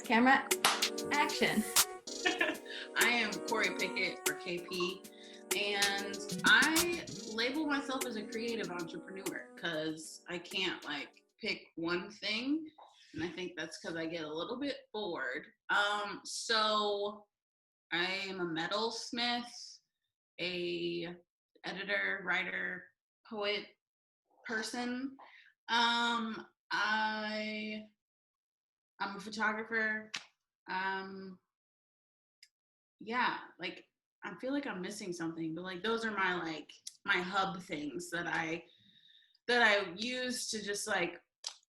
camera, action. I am Korie Pickett for KP, and I label myself as a creative entrepreneur because I can't pick one thing, and I think that's because I get a little bit bored. So I am a metalsmith, a editor, writer, poet person. I'm a photographer. I feel like I'm missing something, but those are my hub things that I use to just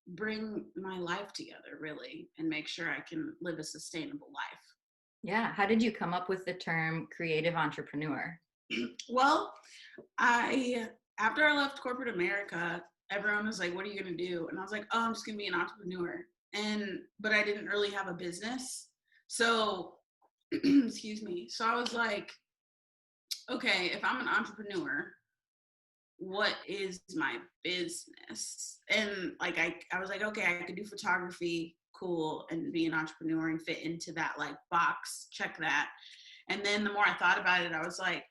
bring my life together really and make sure I can live a sustainable life. Yeah. How did you come up with the term creative entrepreneur? Well, after I left corporate America, everyone was like, what are you going to do? And I was like, oh, I'm just going to be an entrepreneur. But I didn't really have a business. So, excuse me. So I was like, okay, if I'm an entrepreneur, what is my business? And I was like, okay, I could do photography, cool, and be an entrepreneur and fit into that box, check that. And then the more I thought about it, I was like,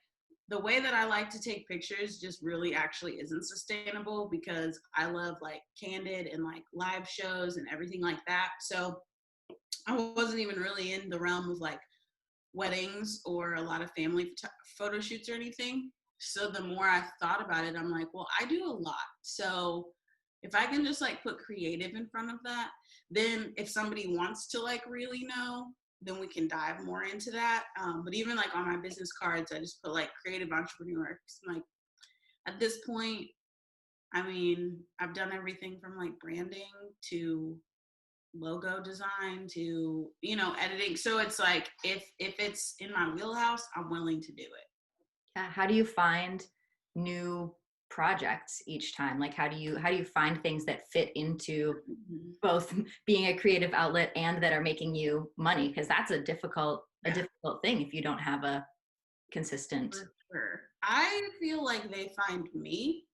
the way that I like to take pictures just really actually isn't sustainable because I love candid and live shows and everything like that. So I wasn't even really in the realm of weddings or a lot of family photo shoots or anything. So the more I thought about it, I'm like, well, I do a lot. So if I can just put creative in front of that, then if somebody wants to really know, then we can dive more into that. But even on my business cards, I just put creative entrepreneur. At this point, I mean, I've done everything from branding to logo design to, editing. So it's if it's in my wheelhouse, I'm willing to do it. Yeah. How do you find new projects each time? How do you find things that fit into both being a creative outlet and that are making you money? Because that's a difficult thing if you don't have a consistent. For sure. I feel like they find me.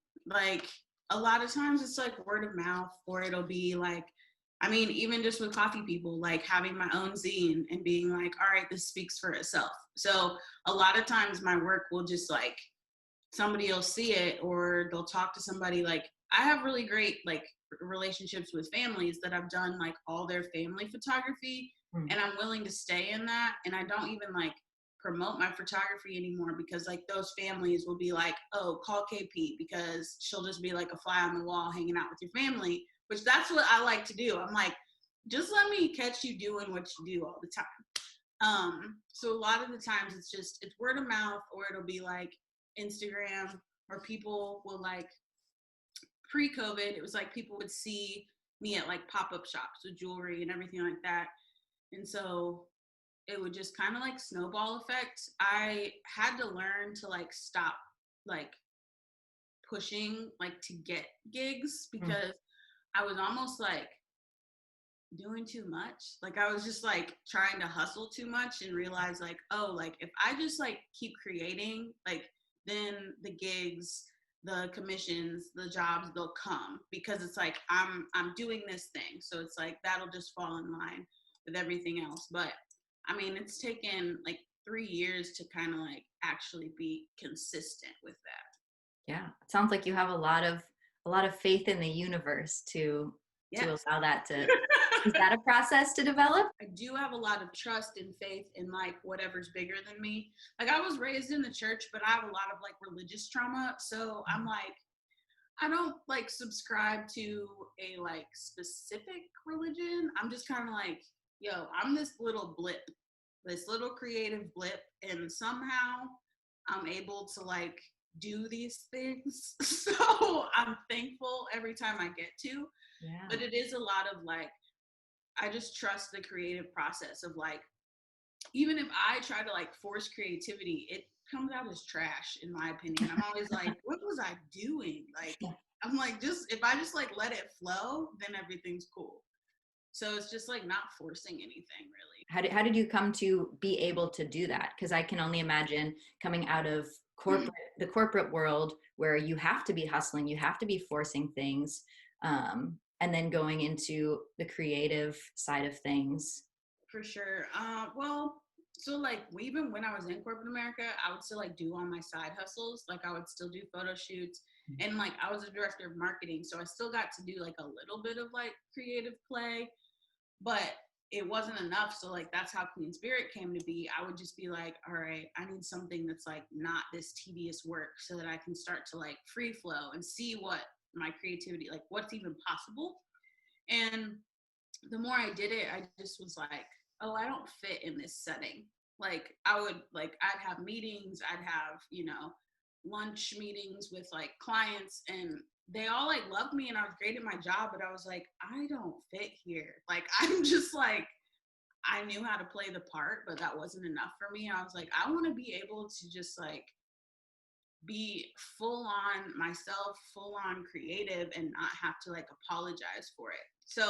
A lot of times it's word of mouth, or it'll be even just with Coffee People, having my own zine and being all right, this speaks for itself. So a lot of times my work will just somebody will see it, or they'll talk to somebody. I have really great relationships with families that I've done all their family photography, and I'm willing to stay in that. And I don't even promote my photography anymore because those families will be oh, call KP because she'll just be a fly on the wall hanging out with your family, which that's what I like to do. I'm just let me catch you doing what you do all the time. So a lot of the times it's word of mouth, or it'll be Instagram, or people will pre-COVID, it was people would see me at pop-up shops with jewelry and everything like that. And so it would just kind of snowball effect. I had to learn to stop pushing to get gigs because I was almost doing too much. I was just trying to hustle too much and realize if I just keep creating, then the gigs, the commissions, the jobs, they'll come because it's I'm doing this thing. So it's that'll just fall in line with everything else. But I mean, it's taken 3 years to kind of actually be consistent with that. Yeah. It sounds like you have a lot of faith in the universe to allow that to, is that a process to develop? I do have a lot of trust and faith in whatever's bigger than me. I was raised in the church, but I have a lot of religious trauma. So I'm I don't subscribe to a specific religion. I'm just kind of yo, I'm this little blip, this little creative blip, and somehow I'm able to do these things. So I'm thankful every time I get to. Yeah. But it is a lot of I just trust the creative process of even if I try to force creativity, it comes out as trash in my opinion. I'm always what was I doing? I'm just if I just let it flow, then everything's cool. So it's just not forcing anything really. How did you come to be able to do that? Because I can only imagine coming out of the corporate world where you have to be hustling, you have to be forcing things, and then going into the creative side of things. For sure. Well, so like even when I was in corporate America, I would still like do all my side hustles. Like I would still do photo shoots, and like I was a director of marketing, so I still got to do like a little bit of like creative play, but it wasn't enough. So like that's how Clean Spirit came to be. I would just be like, all right, I need something that's like not this tedious work, so that I can start to like free flow and see what my creativity, like what's even possible. And the more I did it, I just was like, oh, I don't fit in this setting. Like I'd have meetings, I'd have, lunch meetings with like clients, and they all like loved me and I was great at my job, but I was like, I don't fit here. Like, I'm just like, I knew how to play the part, but that wasn't enough for me. I was like, I want to be able to just like be full on myself, full on creative, and not have to like apologize for it. So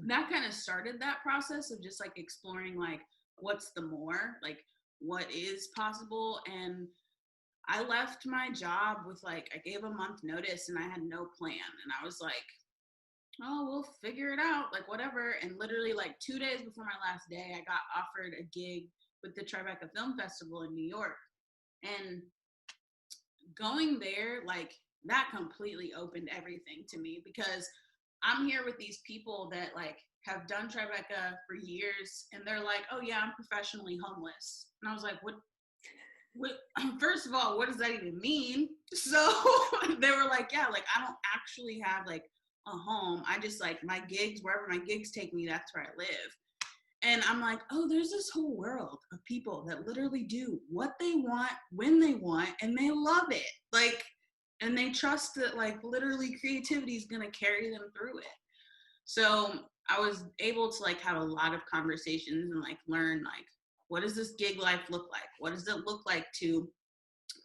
that kind of started that process of just like exploring like what's the more, like what is possible. And I left my job with like, I gave a month notice and I had no plan, and I was like, oh, we'll figure it out, like whatever. And literally like 2 days before my last day, I got offered a gig with the Tribeca Film Festival in New York. And going there, like that completely opened everything to me, because I'm here with these people that like have done Tribeca for years, and they're like, oh yeah, I'm professionally homeless. And I was like, what, first of all, what does that even mean? So they were like, yeah, like I don't actually have like a home. I just like my gigs, wherever my gigs take me, that's where I live. And I'm like, oh, there's this whole world of people that literally do what they want, when they want, and they love it. Like, and they trust that like literally creativity is going to carry them through it. So I was able to like have a lot of conversations and like learn like, what does this gig life look like? What does it look like to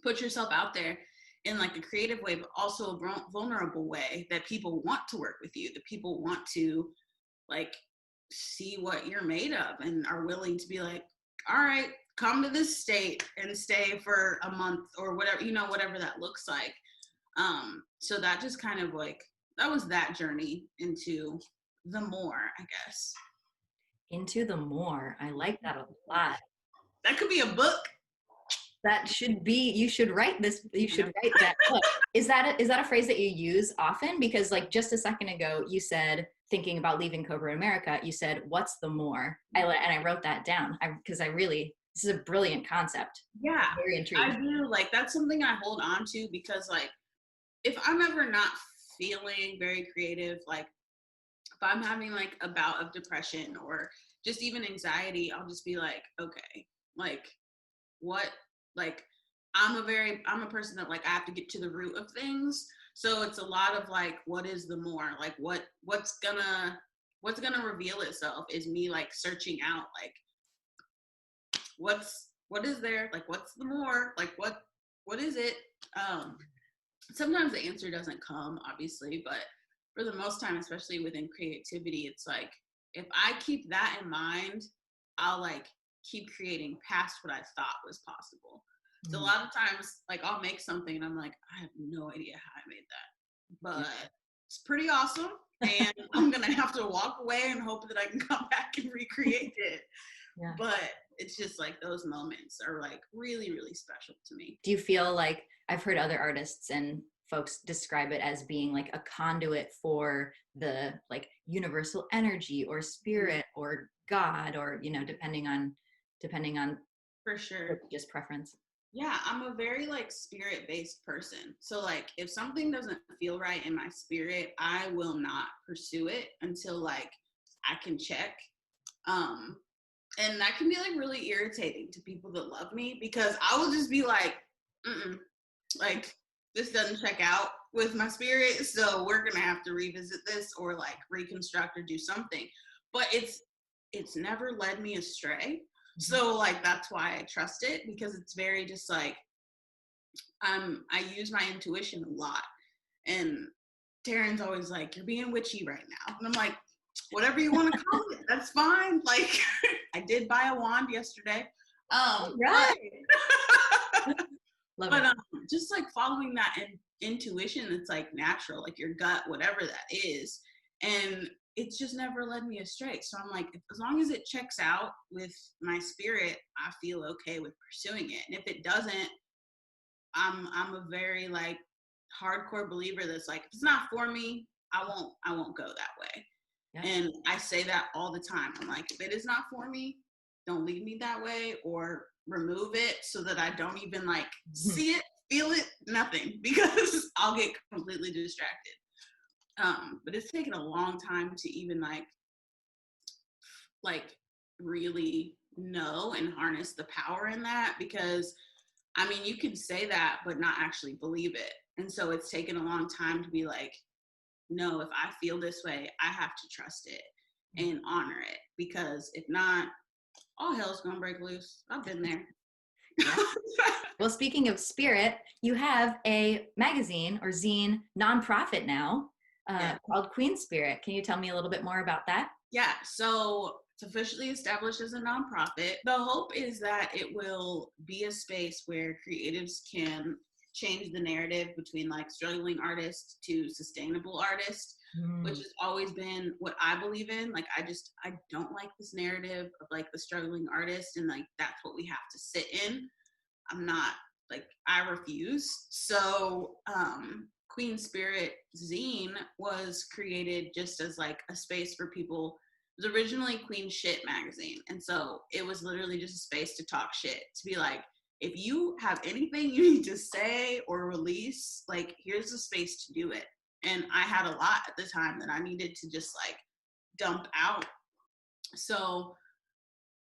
put yourself out there in like a creative way, but also a vulnerable way that people want to work with you, that people want to like see what you're made of and are willing to be like, all right, come to this state and stay for a month or whatever, whatever that looks like. So that just kind of like, that was that journey into the more, I guess. Into the more. I like that a lot. That could be a book. That should be, you should write this, you should write that book. Is that a phrase that you use often? Because like just a second ago, you said, thinking about leaving corporate America, you said, what's the more? And I wrote that down because this is a brilliant concept. Yeah, I'm very intrigued. I do. Like, that's something I hold on to, because like, if I'm ever not feeling very creative, like if I'm having like a bout of depression or just even anxiety, I'll just be like, okay, like what, like I'm a person that like I have to get to the root of things. So it's a lot of like, what is the more? Like what's gonna reveal itself is me like searching out like what is there? Like what's the more? Like what is it? Sometimes the answer doesn't come, obviously, but for the most time, especially within creativity, it's like if I keep that in mind, I'll like keep creating past what I thought was possible. So a lot of times, like I'll make something and I'm like, I have no idea how I made that, but it's pretty awesome. And I'm going to have to walk away and hope that I can come back and recreate it. Yeah. But it's just like those moments are like really, really special to me. Do you feel like, I've heard other artists and folks describe it as being like a conduit for the like universal energy or spirit or God, or, depending on for sure just preference? Yeah, I'm a very like spirit-based person. So like if something doesn't feel right in my spirit, I will not pursue it until like I can check. And that can be like really irritating to people that love me, because I will just be like, like this doesn't check out with my spirit, so we're gonna have to revisit this or like reconstruct or do something. But it's never led me astray. So like that's why I trust it, because it's very just like I use my intuition a lot. And Taryn's always like, you're being witchy right now. And I'm like, whatever you want to call it, that's fine. Like I did buy a wand yesterday. Right. But just like following that intuition, it's like natural, like your gut, whatever that is. And it's just never led me astray. So I'm like, as long as it checks out with my spirit, I feel okay with pursuing it. And if it doesn't, I'm a very like hardcore believer that's like, if it's not for me, I won't go that way. Yeah. And I say that all the time. I'm like, if it is not for me, don't lead me that way, or remove it so that I don't even like see it, feel it, nothing, because I'll get completely distracted. But it's taken a long time to even like really know and harness the power in that, because I mean, you can say that, but not actually believe it. And so it's taken a long time to be like, no, if I feel this way, I have to trust it and honor it, because if not, all hell's gonna break loose. I've been there. Yeah. Well, speaking of spirit, you have a magazine or zine nonprofit now called Queen Spirit. Can you tell me a little bit more about that? Yeah, so it's officially established as a nonprofit. The hope is that it will be a space where creatives can change the narrative between like struggling artists to sustainable artists, which has always been what I believe in. Like, I don't like this narrative of like the struggling artist and like that's what we have to sit in. I'm not, like, I refuse. So Queen Spirit Zine was created just as like a space for people. It was originally Queen Shit magazine. And so it was literally just a space to talk shit, to be like, if you have anything you need to say or release, like, here's the space to do it. And I had a lot at the time that I needed to just like dump out. So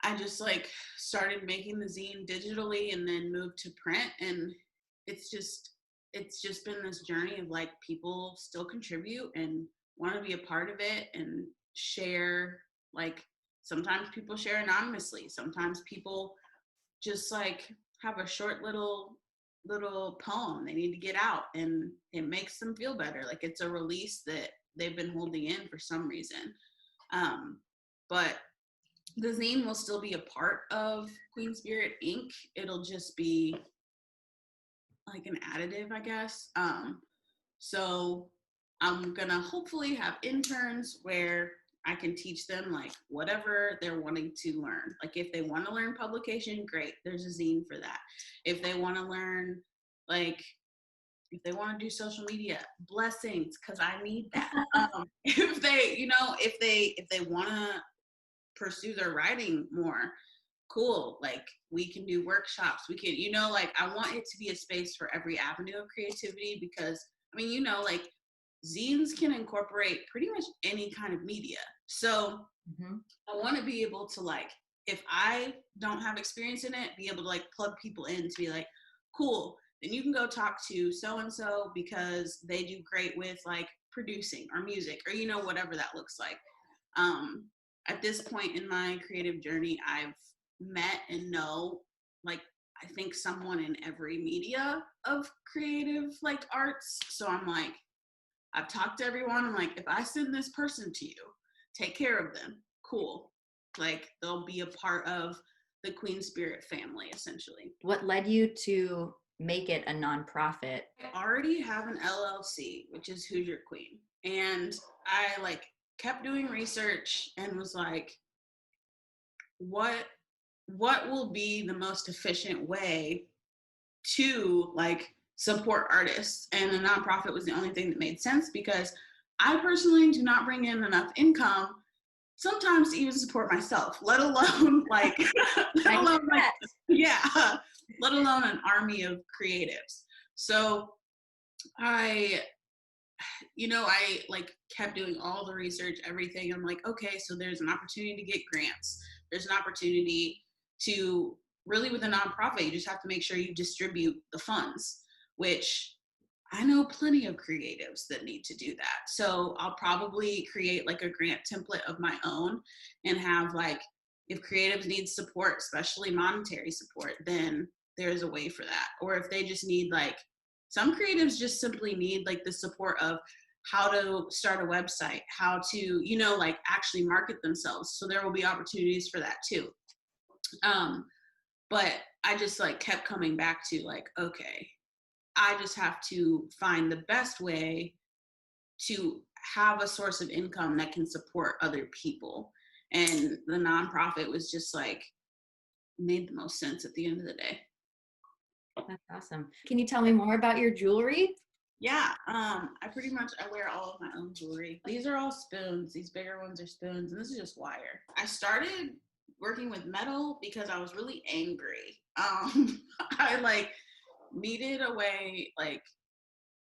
I just like started making the zine digitally and then moved to print. And it's just been this journey of like, people still contribute and want to be a part of it and share. Like, sometimes people share anonymously. Sometimes people just like have a short little poem they need to get out, and it makes them feel better. Like, it's a release that they've been holding in for some reason. But the zine will still be a part of Queen Spirit Inc. It'll just be like an additive, I guess. So I'm gonna hopefully have interns where I can teach them like whatever they're wanting to learn. Like, if they want to learn publication, great, there's a zine for that. If they want to learn, like, if they want to do social media, blessings, because I need that. If they, if they want to pursue their writing more, cool. Like, we can do workshops. We can, like, I want it to be a space for every avenue of creativity, because I mean, like, zines can incorporate pretty much any kind of media. So I want to be able to, like, if I don't have experience in it, be able to like plug people in to be like, cool, then you can go talk to so-and-so because they do great with like producing or music or, whatever that looks like. At this point in my creative journey, I've met and know, like, I think someone in every media of creative like arts. So I'm like, I've talked to everyone. I'm like, if I send this person to you, take care of them. Cool. Like, they'll be a part of the Queen Spirit family, essentially. What led you to make it a nonprofit? I already have an LLC, which is Who's Your Queen. And I like kept doing research and was like, what will be the most efficient way to like support artists? And a nonprofit was the only thing that made sense, because I personally do not bring in enough income sometimes to even support myself, let alone like, let alone an army of creatives. So I like kept doing all the research, everything. I'm like, okay, so there's an opportunity to get grants. There's an opportunity to really, with a nonprofit, you just have to make sure you distribute the funds, which I know plenty of creatives that need to do that. So I'll probably create like a grant template of my own and have like, if creatives need support, especially monetary support, then there's a way for that. Or if they just need like, some creatives just simply need like the support of how to start a website, how to, like actually market themselves. So there will be opportunities for that too. But I just like kept coming back to like, okay, I just have to find the best way to have a source of income that can support other people. And the nonprofit was just like, made the most sense at the end of the day. That's awesome. Can you tell me more about your jewelry? Yeah, I wear all of my own jewelry. These are all spoons. These bigger ones are spoons, and this is just wire. I started working with metal because I was really angry. I like needed a way, like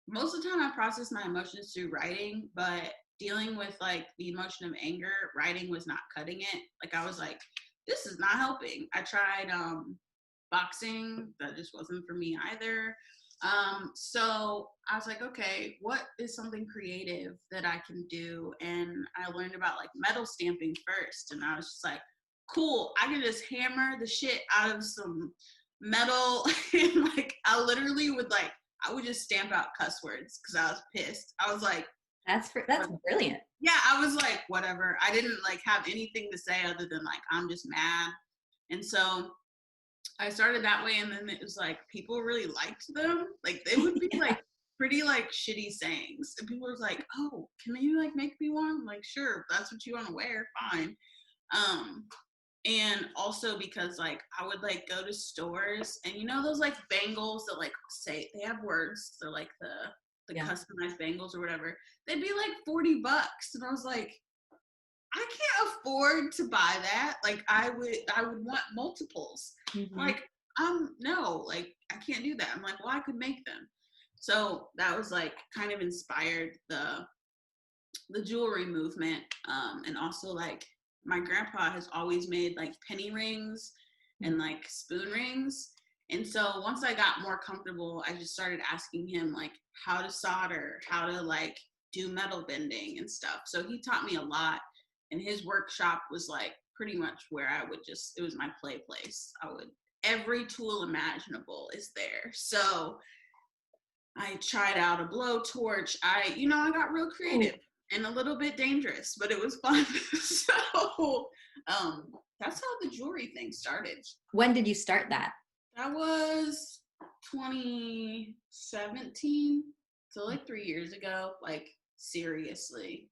most of the time I process my emotions through writing, but dealing with like the emotion of anger, writing was not cutting it. Like I was like, this is not helping. I tried boxing, that just wasn't for me either. So I was like, okay, what is something creative that I can do? And I learned about like metal stamping first. And I was just like, cool, I can just hammer the shit out of some metal. And like, I literally would like, I would just stamp out cuss words because I was pissed. I was like, That's brilliant. yeah, I was like, whatever. I didn't like have anything to say other than like, I'm just mad. And so I started that way, and then it was like people really liked them. Like they would be like pretty like shitty sayings, and people were like, "Oh, can you like make me one?" I'm like, sure, if that's what you want to wear, fine. And also because like I would like go to stores, and you know those like bangles that like say they have words, they're like the customized bangles or whatever. They'd be like $40, and I was like, I can't afford to buy that. Like I would want multiples. Mm-hmm. Like, no, like I can't do that. I'm like, well, I could make them. So that was like kind of inspired the jewelry movement. And also like my grandpa has always made like penny rings and like spoon rings. And so once I got more comfortable, I just started asking him like how to solder, how to like do metal bending and stuff. So he taught me a lot. And his workshop was like pretty much where I would just, it was my play place. Every tool imaginable is there. So I tried out a blowtorch. I got real creative and a little bit dangerous, but it was fun. So that's how the jewelry thing started. When did you start that? That was 2017. So like 3 years ago, like seriously.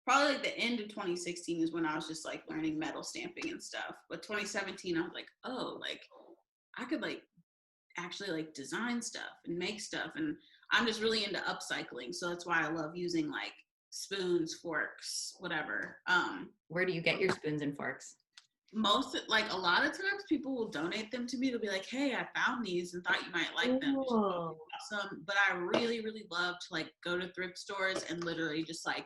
Probably like the end of 2016 is when I was just like learning metal stamping and stuff. But 2017, I was like, oh, like I could like actually like design stuff and make stuff. And I'm just really into upcycling. So that's why I love using like spoons, forks, whatever. Where do you get your spoons and forks? Like a lot of times people will donate them to me. They'll be like, hey, I found these and thought you might like them. Awesome. But I really, really love to like go to thrift stores and literally just like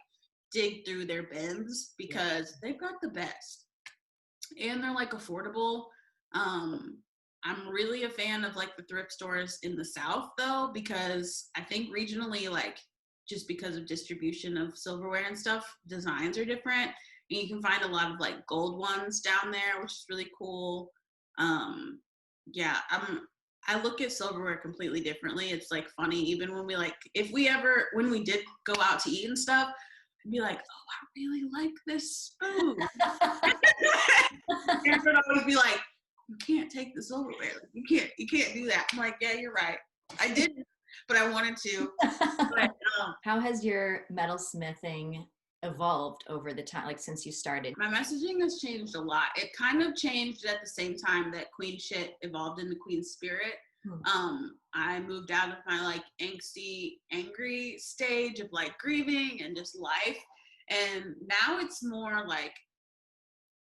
dig through their bins because they've got the best and they're like affordable. I'm really a fan of like the thrift stores in the South though, because I think regionally, like just because of distribution of silverware and stuff, designs are different. And you can find a lot of like gold ones down there, which is really cool. I look at silverware completely differently. It's like funny, even when when we did go out to eat and stuff, I'd be like, oh, I really like this spoon. And I'd always be like, you can't take the silverware. You can't do that. I'm like, yeah, you're right. I didn't, but I wanted to. But, how has your metalsmithing evolved over the time, like since you started? My messaging has changed a lot. It kind of changed at the same time that Queen Shit evolved into Queen Spirit. I moved out of my like angsty, angry stage of like grieving and just life. And now it's more like,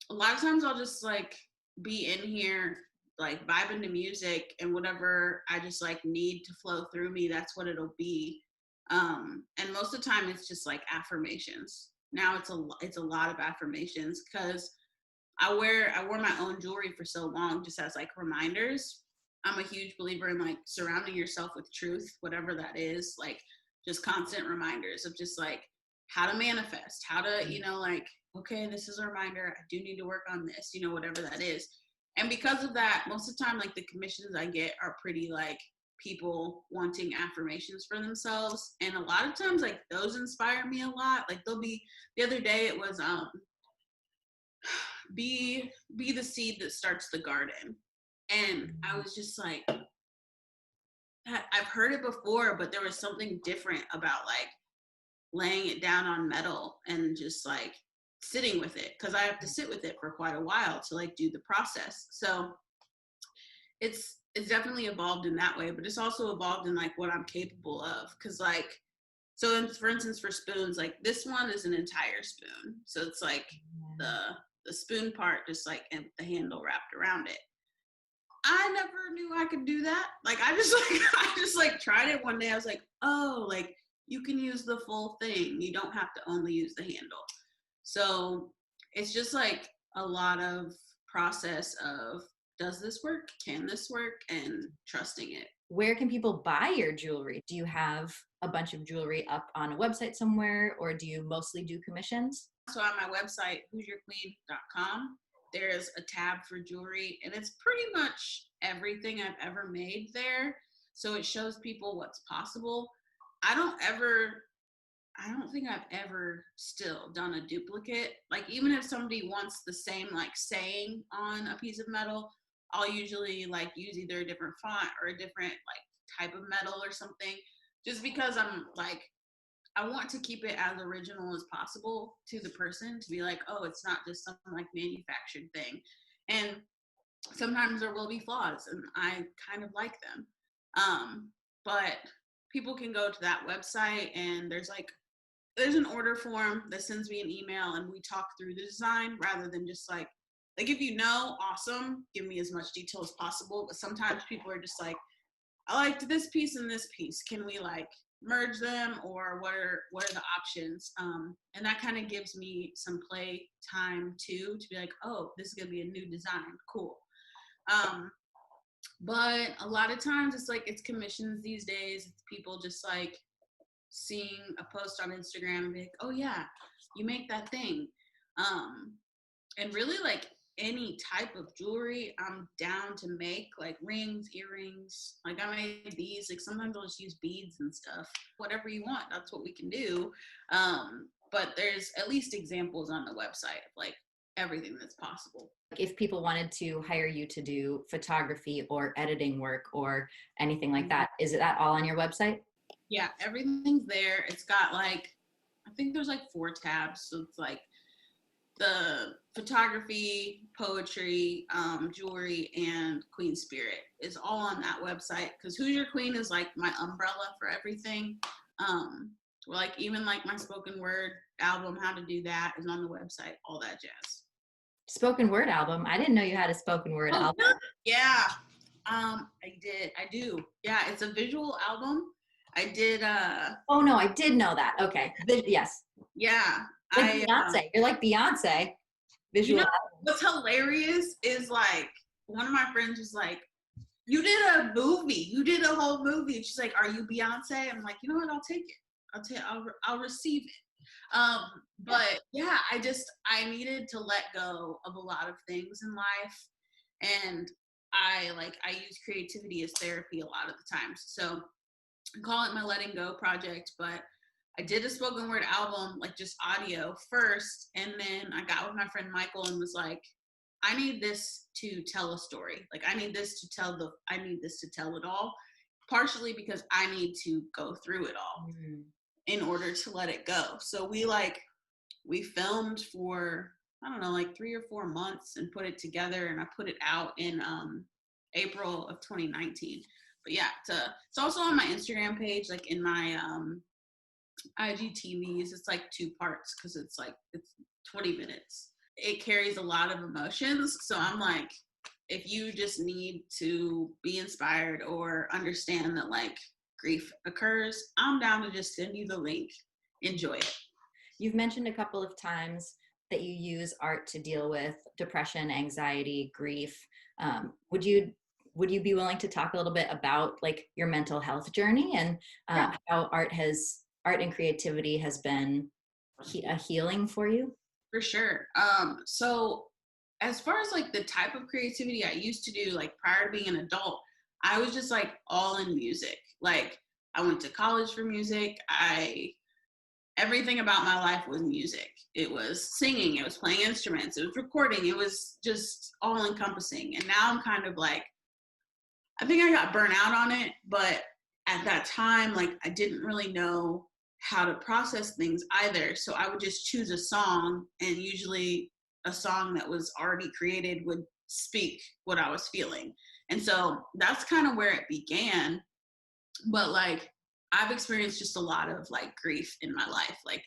a lot of times I'll just like be in here like vibing to music, and whatever I just like need to flow through me, that's what it'll be. And most of the time it's just like affirmations. Now it's a lot of affirmations because I wore my own jewelry for so long just as like reminders. I'm a huge believer in like surrounding yourself with truth, whatever that is, like just constant reminders of just like how to manifest, how to, like, okay, this is a reminder. I do need to work on this, whatever that is. And because of that, most of the time, like the commissions I get are pretty like people wanting affirmations for themselves. And a lot of times like those inspire me a lot. Like the other day it was, be the seed that starts the garden. And I was just like, I've heard it before, but there was something different about like laying it down on metal and just like sitting with it, because I have to sit with it for quite a while to like do the process. So it's definitely evolved in that way, but it's also evolved in like what I'm capable of. Cause like, so for instance, for spoons, like this one is an entire spoon. So it's like the spoon part, just like, and the handle wrapped around it. I never knew I could do that. Like, I just like tried it one day. I was like, oh, like you can use the full thing. You don't have to only use the handle. So it's just like a lot of process of, does this work? Can this work? And trusting it. Where can people buy your jewelry? Do you have a bunch of jewelry up on a website somewhere, or do you mostly do commissions? So on my website, who'syourqueen.com, there's a tab for jewelry, and it's pretty much everything I've ever made there. So it shows people what's possible. I don't think I've ever still done a duplicate. Like, even if somebody wants the same like saying on a piece of metal, I'll usually like use either a different font or a different like type of metal or something, just because I'm like, I want to keep it as original as possible to the person, to be like, oh, it's not just some like manufactured thing. And sometimes there will be flaws, and I kind of like them. But people can go to that website, and there's an order form that sends me an email, and we talk through the design rather than just like if you know, awesome, give me as much detail as possible. But sometimes people are just like, I liked this piece and this piece. Can we like merge them, or what are the options? And that kind of gives me some play time too, to be like, oh, this is gonna be a new design, cool. But a lot of times it's commissions these days. It's people just like seeing a post on Instagram and be like, oh yeah, you make that thing. And really like any type of jewelry I'm down to make, like rings, earrings. Like I made these, like sometimes I'll just use beads and stuff. Whatever you want, that's what we can do. But there's at least examples on the website of like everything that's possible. If people wanted to hire you to do photography or editing work or anything like that, is that all on your website? Yeah, everything's there. It's got like, I think there's like 4 tabs. So it's like the photography, poetry, jewelry, and Queen Spirit is all on that website. Because Who's Your Queen is like my umbrella for everything. Like even like my spoken word album, how to do that is on the website, all that jazz. Spoken word album? I didn't know you had a spoken word album. Yeah, I do. Yeah, it's a visual album. I did. Oh no, I did know that. Okay, yes. Yeah. Like Beyonce. You're like Beyonce. Visual. You know, what's hilarious is like one of my friends was like, you did a movie. You did a whole movie. And she's like, are you Beyonce? I'm like, you know what? I'll take it. I'll receive it. But yeah, I needed to let go of a lot of things in life. And I use creativity as therapy a lot of the times. So I call it my letting go project, but I did a spoken word album, like just audio first. And then I got with my friend Michael and was like, I need this to tell a story. Like I need this to tell it all. Partially because I need to go through it all in order to let it go. So we filmed for, I don't know, like 3 or 4 months and put it together, and I put it out in April of 2019. But yeah, it's also on my Instagram page, like in my IGTVs. It's like 2 parts because it's 20 minutes. It carries a lot of emotions. So I'm like, if you just need to be inspired or understand that like grief occurs, I'm down to just send you the link. Enjoy it. You've mentioned a couple of times that you use art to deal with depression, anxiety, grief. Would you be willing to talk a little bit about like your mental health journey and how art and creativity has been a healing for you? For sure. So as far as like the type of creativity I used to do, like prior to being an adult, I was just like all in music. Like I went to college for music. Everything about my life was music. It was singing, it was playing instruments, it was recording, it was just all encompassing. And now I'm kind of like, I think I got burnt out on it, but at that time, like I didn't really know how to process things either. So I would just choose a song, and usually a song that was already created would speak what I was feeling. And so that's kind of where it began. But like, I've experienced just a lot of like grief in my life. Like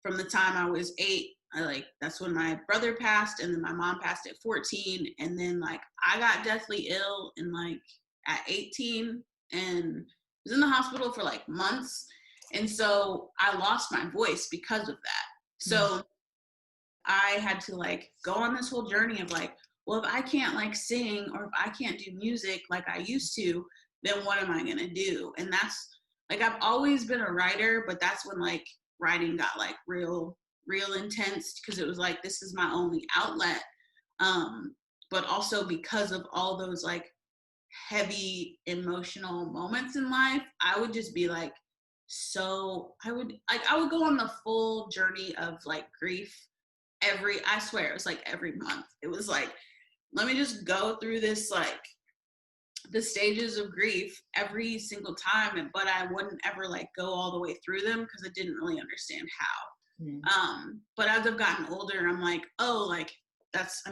from the time I was 8, that's when my brother passed, and then my mom passed at 14. And then like I got deathly ill in like at 18 and was in the hospital for like months. And so I lost my voice because of that. So I had to like go on this whole journey of like, well, if I can't like sing, or if I can't do music like I used to, then what am I gonna do? And that's like, I've always been a writer, but that's when like writing got like real intense, because it was like, this is my only outlet. But also because of all those like heavy emotional moments in life, I would just be like, I would go on the full journey of like grief I swear it was like every month. It was like, let me just go through this, like the stages of grief every single time, but I wouldn't ever like go all the way through them because I didn't really understand how. But as I've gotten older, I'm like, oh, like that's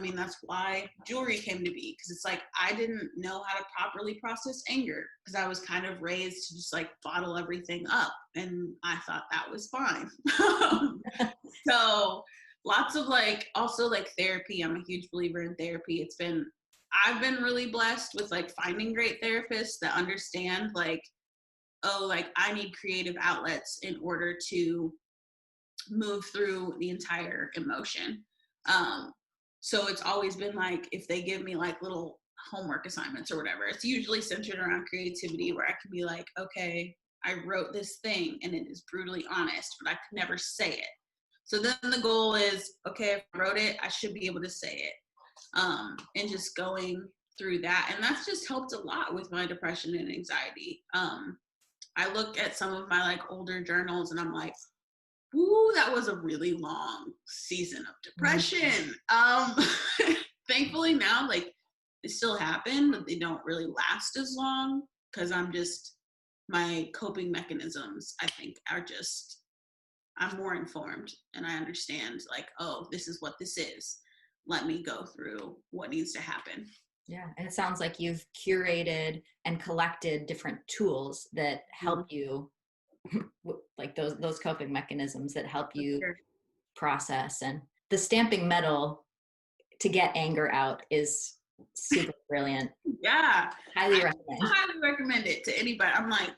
why jewelry came to be, because it's like I didn't know how to properly process anger, because I was kind of raised to just like bottle everything up, and I thought that was fine. So lots of like, also like therapy. I'm a huge believer in therapy. I've been really blessed with like finding great therapists that understand like, oh, like I need creative outlets in order to move through the entire emotion. So it's always been like, if they give me like little homework assignments or whatever, it's usually centered around creativity, where I can be like, okay, I wrote this thing and it is brutally honest, but I could never say it. So then the goal is, okay, if I wrote it, I should be able to say it. And just going through that. And that's just helped a lot with my depression and anxiety. I look at some of my like older journals and I'm like, ooh, that was a really long season of depression. Thankfully now, like, they still happen, but they don't really last as long, because my coping mechanisms, I think, I'm more informed, and I understand like, oh, this is what this is. Let me go through what needs to happen. Yeah. And it sounds like you've curated and collected different tools that help you, like those coping mechanisms that help you process. And the stamping metal to get anger out is super brilliant. Yeah. Highly recommend. I highly recommend it to anybody. I'm like,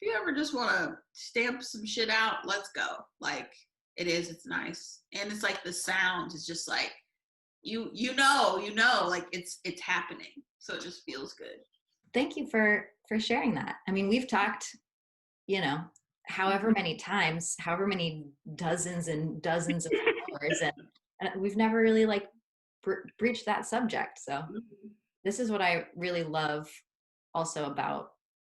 if you ever just want to stamp some shit out, let's go. Like, it's nice. And it's like the sound is just like, you know, like it's happening. So it just feels good. Thank you for sharing that. I mean, we've talked, however many times, however many dozens and dozens of hours, and we've never really like breached that subject. So this is what I really love also about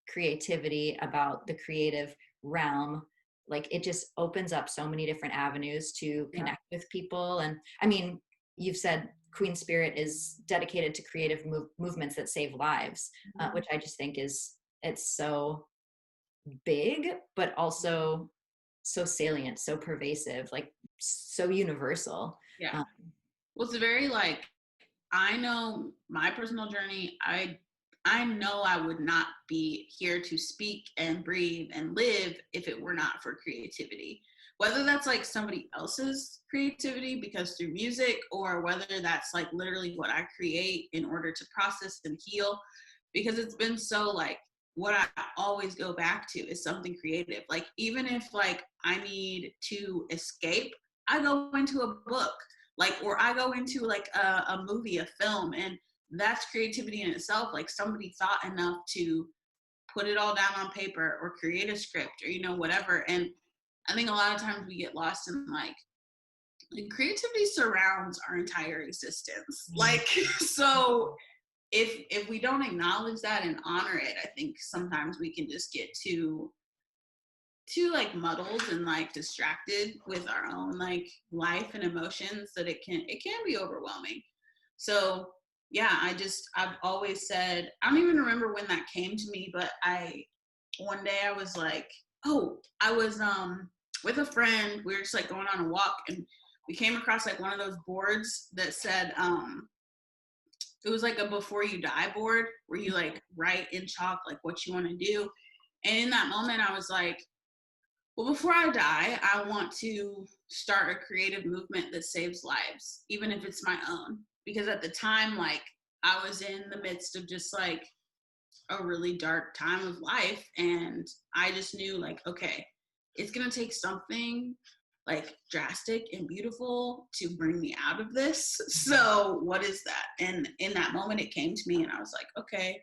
creativity, about the creative realm. Like, it just opens up so many different avenues to connect with people. And I mean, you've said Queen Spirit is dedicated to creative movements that save lives, which I just think it's so big, but also so salient, so pervasive, like so universal. Yeah. Well, it's very like, I know my personal journey, I know I would not be here to speak and breathe and live if it were not for creativity. Whether that's like somebody else's creativity because through music, or whether that's like literally what I create in order to process and heal, because it's been so like, what I always go back to is something creative. Like, even if like I need to escape, I go into a book, like, or I go into like a movie, a film, and that's creativity in itself. Like, somebody thought enough to put it all down on paper or create a script or, whatever. And I think a lot of times we get lost in like creativity surrounds our entire existence. Like, so if we don't acknowledge that and honor it, I think sometimes we can just get too like muddled and like distracted with our own like life and emotions, that it can be overwhelming. So yeah, I've always said, I don't even remember when that came to me, but one day I was like, Oh, I was with a friend. We were just like going on a walk, and we came across like one of those boards that said it was like a before you die board where you like write in chalk like what you want to do. And in that moment I was like, well, before I die, I want to start a creative movement that saves lives, even if it's my own. Because at the time, like, I was in the midst of just like a really dark time of life. And I just knew, like, okay, it's going to take something like drastic and beautiful to bring me out of this. So, what is that? And in that moment, it came to me, and I was like, okay,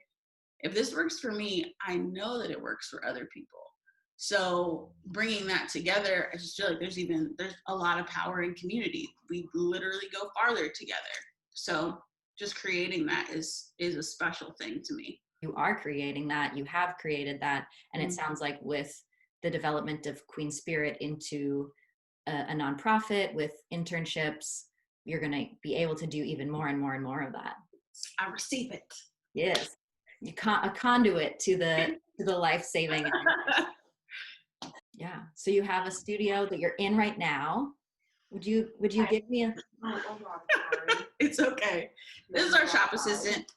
if this works for me, I know that it works for other people. So bringing that together, I just feel like there's a lot of power in community. We literally go farther together. So just creating that is a special thing to me. You are creating that. You have created that. And it sounds like with the development of Queen Spirit into a nonprofit with internships, you're going to be able to do even more and more and more of that. I receive it. Yes. A conduit to the life-saving. Yeah. So you have a studio that you're in right now. Would you give me a? It's okay. This is our shop assistant.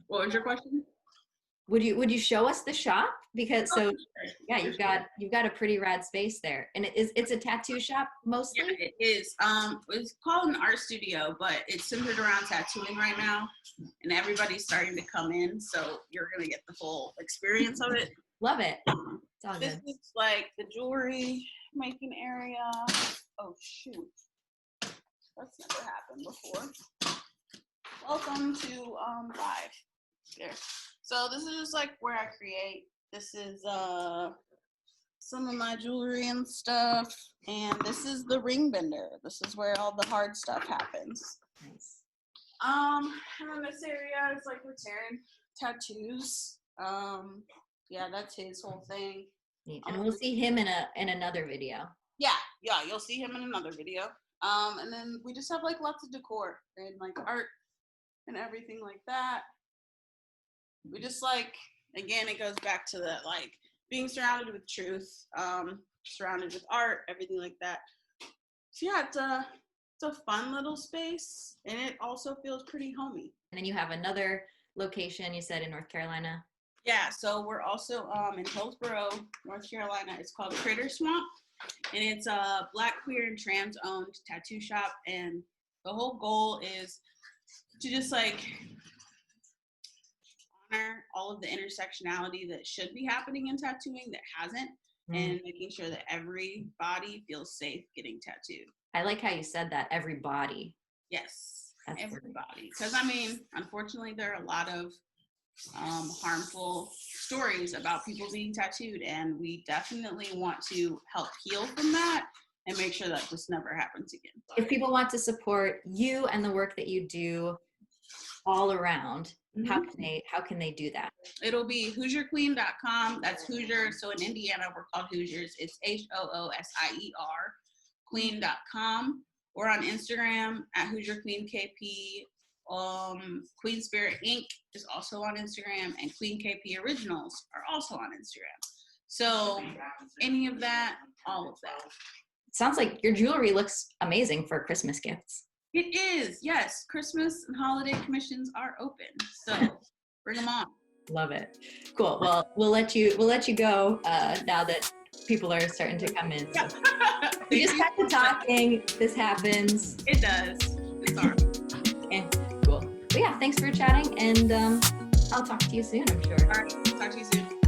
What was your question? Would you show us the shop? Because yeah, you've got a pretty rad space there, and it's a tattoo shop mostly. Yeah, it is. It's called an art studio, but it's centered around tattooing right now, and everybody's starting to come in, so you're gonna get the full experience of it. Love it. It's all This good. is like the jewelry making area. Oh shoot, that's never happened before. Welcome to live. There. So this is just like where I create. This is some of my jewelry and stuff, and this is the ring bender. This is where all the hard stuff happens. Nice. And then this area is like return tattoos. Yeah, that's his whole thing. Neat. And we'll see him in another video. Yeah, you'll see him in another video. And then we just have like lots of decor and like art and everything like that. We just like, again, it goes back to that, like being surrounded with truth, surrounded with art, everything like that. So yeah, it's a fun little space, and it also feels pretty homey. And then you have another location, you said, in North Carolina. Yeah, so we're also in Hillsborough, North Carolina. It's called Critter Swamp, and it's a Black, queer, and trans-owned tattoo shop. And the whole goal is to just like honor all of the intersectionality that should be happening in tattooing that hasn't, and making sure that everybody feels safe getting tattooed. I like how you said that, everybody. Yes, That's everybody. Because I mean, unfortunately, there are a lot of harmful stories about people being tattooed, and we definitely want to help heal from that and make sure that this never happens again. If people want to support you and the work that you do all around, how can they do that? It'll be HoosierQueen.com. That's Hoosier. So in Indiana, we're called Hoosiers. It's HOOSIER, Queen.com. Or on Instagram at HoosierQueenKP. Queen Spirit Inc. is also on Instagram, and Queen KP Originals are also on Instagram. So any of that, all of that. Sounds like your jewelry looks amazing for Christmas gifts. It is, yes. Christmas and holiday commissions are open, so bring them on. Love it. Cool. Well, we'll let you go now that people are starting to come in. So. We just got to talking. This happens. It does. It's all right. Okay. Cool. But yeah, thanks for chatting, and I'll talk to you soon, I'm sure. All right. Talk to you soon.